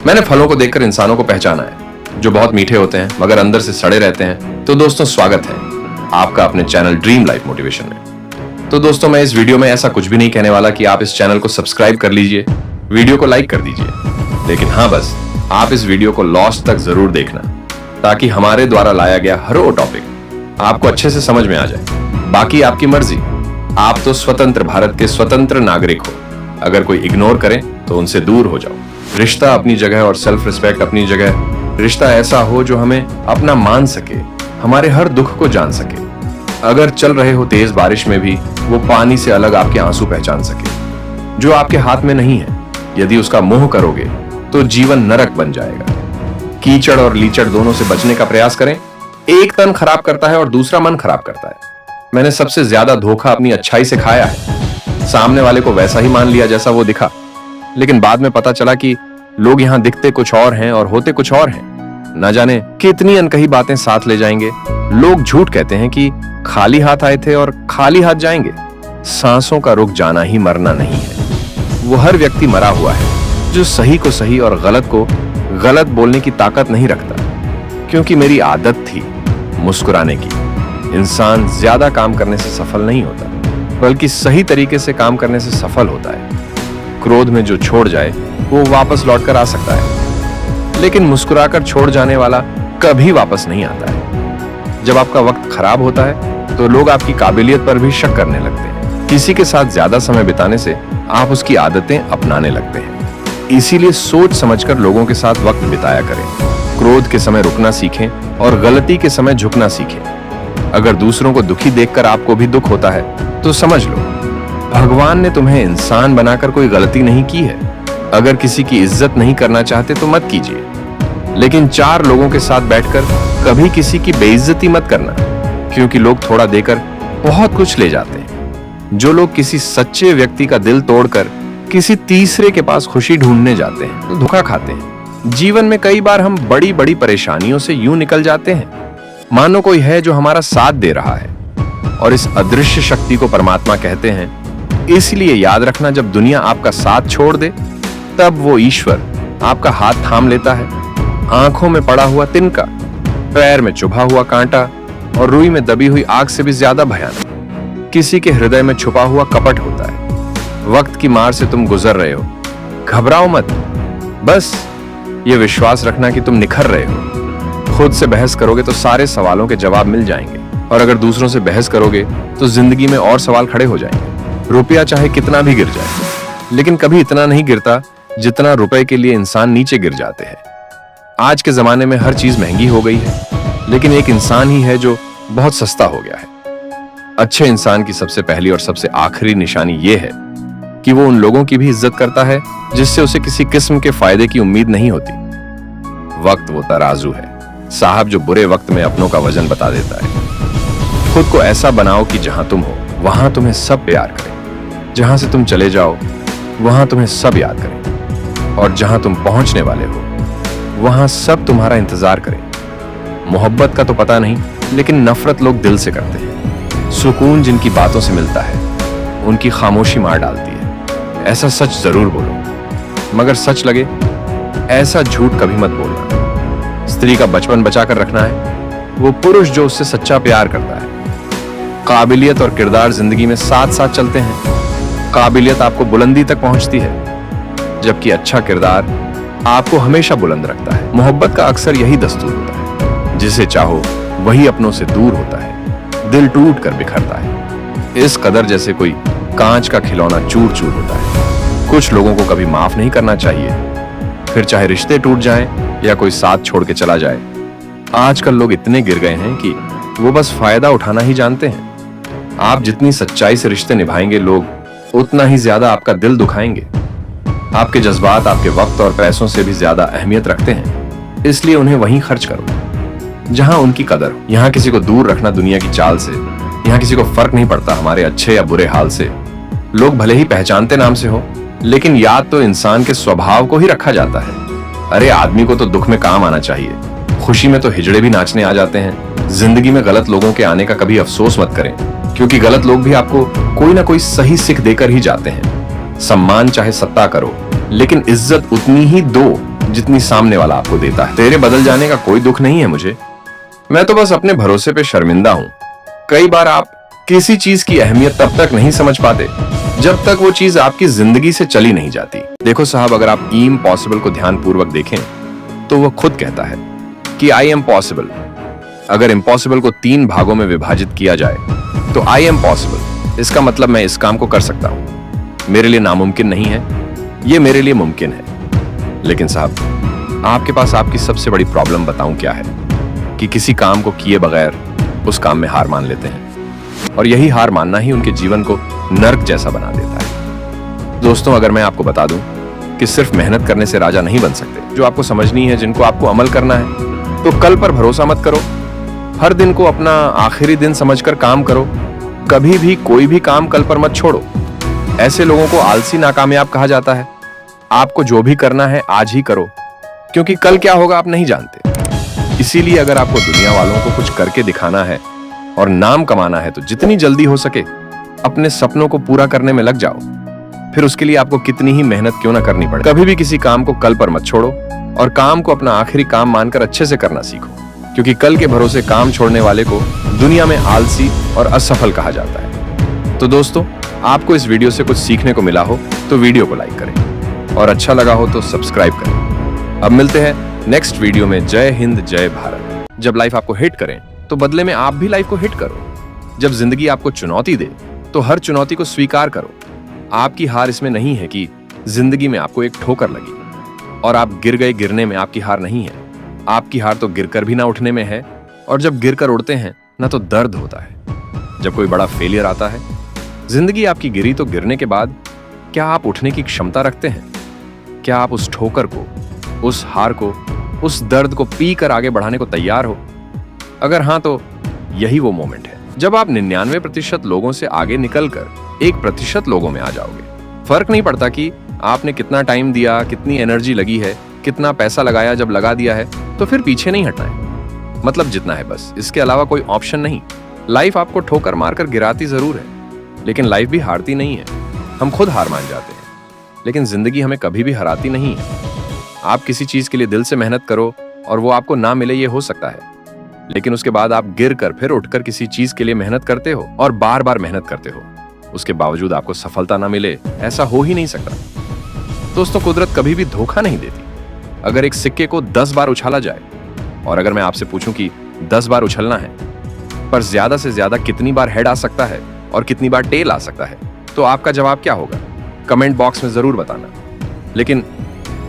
मैंने फलों को देखकर इंसानों को पहचाना है, जो बहुत मीठे होते हैं मगर अंदर से सड़े रहते हैं। तो दोस्तों, स्वागत है आपका अपने चैनल ड्रीम लाइफ मोटिवेशन में। तो दोस्तों, मैं इस वीडियो में ऐसा कुछ भी नहीं कहने वाला कि आप इस चैनल को सब्सक्राइब कर लीजिए, वीडियो को लाइक कर दीजिए, लेकिन हाँ, बस आप इस वीडियो को लास्ट तक जरूर देखना, ताकि हमारे द्वारा लाया गया हर वो टॉपिक आपको अच्छे से समझ में आ जाए। बाकी आपकी मर्जी, आप तो स्वतंत्र भारत के स्वतंत्र नागरिक हो। अगर कोई इग्नोर करे तो उनसे दूर हो जाओ। रिश्ता अपनी जगह और सेल्फ रिस्पेक्ट अपनी जगह। रिश्ता ऐसा हो जो हमें अपना मान सके, हमारे हर दुख को जान सके। अगर चल रहे हो तेज बारिश में भी वो पानी से अलग आपके आंसू पहचान सके। जो आपके हाथ में नहीं है, यदि उसका मोह करोगे तो जीवन नरक बन जाएगा। कीचड़ और लीचड़ दोनों से बचने का प्रयास करें। एक तन खराब करता है और दूसरा मन खराब करता है। मैंने सबसे ज्यादा धोखा अपनी अच्छाई से खाया है। सामने वाले को वैसा ही मान लिया जैसा वो दिखा, लेकिन बाद में पता चला कि लोग यहाँ दिखते कुछ और हैं और होते कुछ और हैं। न जाने कितनी अनकही बातें साथ ले जाएंगे। लोग झूठ कहते हैं कि खाली हाथ आए थे और खाली हाथ जाएंगे। सांसों का रुक जाना ही मरना नहीं है। वो हर व्यक्ति मरा हुआ है जो सही को सही और गलत को गलत बोलने की ताकत नहीं रखता। क्योंकि मेरी आदत थी मुस्कुराने की। इंसान ज्यादा काम करने से सफल नहीं होता, बल्कि सही तरीके से काम करने से सफल होता है। क्रोध में जो छोड़ जाए वो वापस लौटकर आ सकता है, लेकिन मुस्कुराकर छोड़ जाने वाला कभी वापस नहीं आता है। जब आपका वक्त खराब होता है तो लोग आपकी काबिलियत पर भी शक करने लगते हैं। किसी के साथ ज्यादा समय बिताने से आप उसकी आदतें अपनाने लगते हैं। इसीलिए सोच समझकर लोगों के साथ वक्त बिताया करें। क्रोध के समय रुकना सीखें और गलती के समय झुकना सीखें। अगर दूसरों को दुखी देखकर आपको भी दुख होता है तो समझ लो, भगवान ने तुम्हें इंसान बनाकर कोई गलती नहीं की है। अगर किसी की इज्जत नहीं करना चाहते तो मत कीजिए, लेकिन चार लोगों के साथ बैठकर कभी किसी की बेइज्जती मत करना, क्योंकि लोग थोड़ा देकर बहुत कुछ ले जाते हैं। जो लोग किसी सच्चे व्यक्ति का दिल तोड़कर किसी तीसरे के पास खुशी ढूंढने जाते हैं तो धोखा खाते हैं। जीवन में कई बार हम बड़ी बड़ी परेशानियों से यूं निकल जाते हैं मानो कोई है जो हमारा साथ दे रहा है, और इस अदृश्य शक्ति को परमात्मा कहते हैं। इसलिए याद रखना, जब दुनिया आपका साथ छोड़ दे तब वो ईश्वर आपका हाथ थाम लेता है। आंखों में पड़ा हुआ तिनका, पैर में चुभा हुआ कांटा और रुई में दबी हुई आग से भी ज्यादा भयानक किसी के हृदय में छुपा हुआ कपट होता है। वक्त की मार से तुम गुजर रहे हो, घबराओ मत। बस ये विश्वास रखना कि तुम निखर रहे हो। खुद से बहस करोगे तो सारे सवालों के जवाब मिल जाएंगे, और अगर दूसरों से बहस करोगे तो जिंदगी में और सवाल खड़े हो जाएंगे। रुपया चाहे कितना भी गिर जाए, लेकिन कभी इतना नहीं गिरता जितना रुपए के लिए इंसान नीचे गिर जाते हैं। आज के जमाने में हर चीज महंगी हो गई है, लेकिन एक इंसान ही है जो बहुत सस्ता हो गया है। अच्छे इंसान की सबसे पहली और सबसे आखिरी निशानी यह है कि वो उन लोगों की भी इज्जत करता है जिससे उसे किसी किस्म के फायदे की उम्मीद नहीं होती। वक्त वो तराजू है साहब, जो बुरे वक्त में अपनों का वजन बता देता है। खुद को ऐसा बनाओ कि जहां तुम हो वहां तुम्हें सब प्यार करें। जहां से तुम चले जाओ वहां तुम्हें सब याद करें, और जहां तुम पहुंचने वाले हो वहां सब तुम्हारा इंतजार करें। मोहब्बत का तो पता नहीं, लेकिन नफरत लोग दिल से करते हैं। सुकून जिनकी बातों से मिलता है उनकी खामोशी मार डालती है। ऐसा सच जरूर बोलो, मगर सच लगे ऐसा झूठ कभी मत बोलना। स्त्री का बचपन बचाकर रखना है वो पुरुष जो उससे सच्चा प्यार करता है। काबिलियत और किरदार जिंदगी में साथ साथ चलते हैं। काबिलियत आपको बुलंदी तक पहुंचती है, जबकि अच्छा किरदार आपको हमेशा बुलंद रखता है। मोहब्बत का अक्सर यही दस्तूर होता है, जिसे चाहो वही अपनों से दूर होता है, दिल टूट कर बिखरता है। इस कदर जैसे कोई कांच का खिलौना चूर चूर होता है। कुछ लोगों को कभी माफ नहीं करना चाहिए, फिर चाहे रिश्ते टूट जाएं या कोई साथ छोड़ के चला जाए। आजकल लोग इतने गिर गए हैं कि वो बस फायदा उठाना ही जानते हैं। आप जितनी सच्चाई से रिश्ते निभाएंगे, लोग उतना ही ज्यादा आपका दिल दुखाएंगे। आपके जज्बात आपके वक्त और पैसों से भी ज्यादा अहमियत रखते हैं, इसलिए उन्हें वहीं खर्च करो जहां उनकी कदर हो। यहाँ किसी को दूर रखना दुनिया की चाल से। यहाँ किसी को फर्क नहीं पड़ता हमारे अच्छे या बुरे हाल से। लोग भले ही पहचानते नाम से हो, लेकिन याद तो इंसान के स्वभाव को ही रखा जाता है। अरे आदमी को तो दुख में काम आना चाहिए, खुशी में तो हिजड़े भी नाचने आ जाते हैं। जिंदगी में गलत लोगों के आने का कभी अफसोस मत करें, क्योंकि गलत लोग भी आपको कोई ना कोई सही सिख देकर ही जाते हैं। सम्मान चाहे सत्ता करो, लेकिन इज्जत उतनी ही दो जितनी सामने वाला आपको देता है। तेरे बदल जाने का कोई दुख नहीं है मुझे, मैं तो बस अपने भरोसे पे शर्मिंदा हूं। कई बार आप किसी चीज की अहमियत तब तक नहीं समझ पाते जब तक वो चीज आपकी जिंदगी से चली नहीं जाती। देखो साहब, अगर आप इम्पॉसिबल को ध्यानपूर्वक देखें तो वो खुद कहता है कि आई एम पॉसिबल। अगर इम्पॉसिबल को 3 भागों में विभाजित किया जाए तो आई एम पॉसिबल, इसका मतलब मैं इस काम को कर सकता हूं। मेरे लिए नामुमकिन नहीं है, ये मेरे लिए मुमकिन है। लेकिन साहब, आपके पास आपकी सबसे बड़ी प्रॉब्लम बताऊं क्या है कि किसी काम को किए बगैर उस काम में हार मान लेते हैं, और यही हार मानना ही उनके जीवन को नर्क जैसा बना देता है। दोस्तों, अगर मैं आपको बता दूं कि सिर्फ मेहनत करने से राजा नहीं बन सकते, जो आपको समझनी है, जिनको आपको अमल करना है, तो कल पर भरोसा मत करो। हर दिन को अपना आखिरी दिन समझकर काम करो। कभी भी कोई भी काम कल पर मत छोड़ो। ऐसे लोगों को आलसी नाकामयाब कहा जाता है। आपको जो भी करना है आज ही करो, क्योंकि कल क्या होगा आप नहीं जानते। इसीलिए अगर आपको दुनिया वालों को कुछ करके दिखाना है और नाम कमाना है तो जितनी जल्दी हो सके अपने सपनों को पूरा करने में लग जाओ। फिर उसके लिए आपको कितनी ही मेहनत क्यों ना करनी पड़े। कभी भी किसी काम को कल पर मत छोड़ो और काम को अपना आखिरी काम मानकर अच्छे से करना सीखो, क्योंकि कल के भरोसे काम छोड़ने वाले को दुनिया में आलसी और असफल कहा जाता है। तो दोस्तों, आपको इस वीडियो से कुछ सीखने को मिला हो तो वीडियो को लाइक करें, और अच्छा लगा हो तो सब्सक्राइब करें। अब मिलते हैं नेक्स्ट वीडियो में। जय हिंद, जय भारत। जब लाइफ आपको हिट करें तो बदले में आप भी लाइफ को हिट करो। जब जिंदगी आपको चुनौती दे तो हर चुनौती को स्वीकार करो। आपकी हार इसमें नहीं है कि जिंदगी में आपको एक ठोकर लगी और आप गिर गए। गिरने में आपकी हार नहीं है। आपकी हार तो गिरकर भी ना उठने में है, और जब गिरकर उड़ते हैं ना तो दर्द होता है। जब कोई बड़ा फेलियर आता है, जिंदगी आपकी गिरी तो गिरने के बाद क्या आप उठने की क्षमता रखते हैं? क्या आप उस ठोकर को, उस हार को, उस दर्द को पी कर आगे बढ़ाने को तैयार हो? अगर हाँ, तो यही वो मोमेंट है जब आप 99% लोगों से आगे निकलकर 1% लोगों में आ जाओगे। फर्क नहीं पड़ता कि आपने कितना टाइम दिया, कितनी एनर्जी लगी है, कितना पैसा लगाया। जब लगा दिया है तो फिर पीछे नहीं हटना है। मतलब जितना है बस, इसके अलावा कोई ऑप्शन नहीं। लाइफ आपको ठोकर मारकर गिराती जरूर है, लेकिन लाइफ भी हारती नहीं है। हम खुद हार मान जाते हैं, लेकिन जिंदगी हमें कभी भी हराती नहीं है। आप किसी चीज के लिए दिल से मेहनत करो और वो आपको ना मिले, ये हो सकता है, लेकिन उसके बाद आप गिर कर फिर उठकर किसी चीज के लिए मेहनत करते हो और बार बार मेहनत करते हो। उसके बावजूद आपको सफलता ना मिले, ऐसा हो ही नहीं सकता। दोस्तों, कुदरत कभी भी धोखा नहीं देती। अगर एक सिक्के को 10 बार उछाला जाए, और अगर मैं आपसे पूछूं कि 10 बार उछलना है, पर ज्यादा से ज्यादा कितनी बार हेड आ सकता है और कितनी बार टेल आ सकता है, तो आपका जवाब क्या होगा? कमेंट बॉक्स में जरूर बताना। लेकिन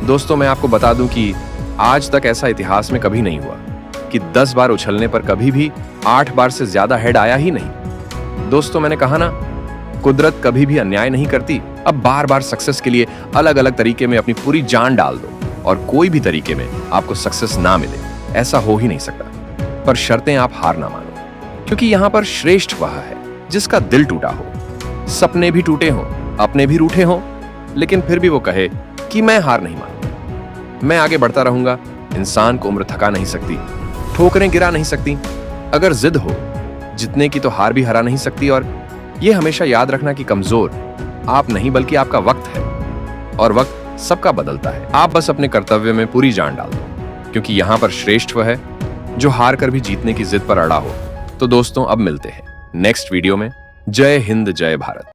दोस्तों, मैं आपको बता दूं कि आज तक ऐसा इतिहास में कभी नहीं हुआ कि 10 बार उछलने पर कभी भी 8 बार से ज्यादा हेड आया ही नहीं। दोस्तों, मैंने कहा ना, कुदरत कभी भी अन्याय नहीं करती। अब बार बार सक्सेस के लिए अलग अलग तरीके में अपनी पूरी जान डाल दो और कोई भी तरीके में आपको सक्सेस ना मिले, ऐसा हो ही नहीं सकता। पर शर्तें आप हार ना मानो, क्योंकि यहां पर श्रेष्ठ वह है जिसका दिल टूटा हो, सपने भी टूटे हों, अपने भी रूठे हों, लेकिन फिर भी वो कहे कि मैं हार नहीं मानूंगा, मैं आगे बढ़ता रहूंगा। इंसान को उम्र थका नहीं सकती, ठोकरें गिरा नहीं सकती। अगर जिद हो, जितने की तो हार भी हरा नहीं सकती। और ये हमेशा याद रखना कि कमजोर आप नहीं बल्कि आपका वक्त है, और वक्त सबका बदलता है। आप बस अपने कर्तव्य में पूरी जान डाल दो, क्योंकि यहां पर श्रेष्ठ वह है जो हार कर भी जीतने की जिद पर अड़ा हो। तो दोस्तों, अब मिलते हैं नेक्स्ट वीडियो में। जय हिंद, जय भारत।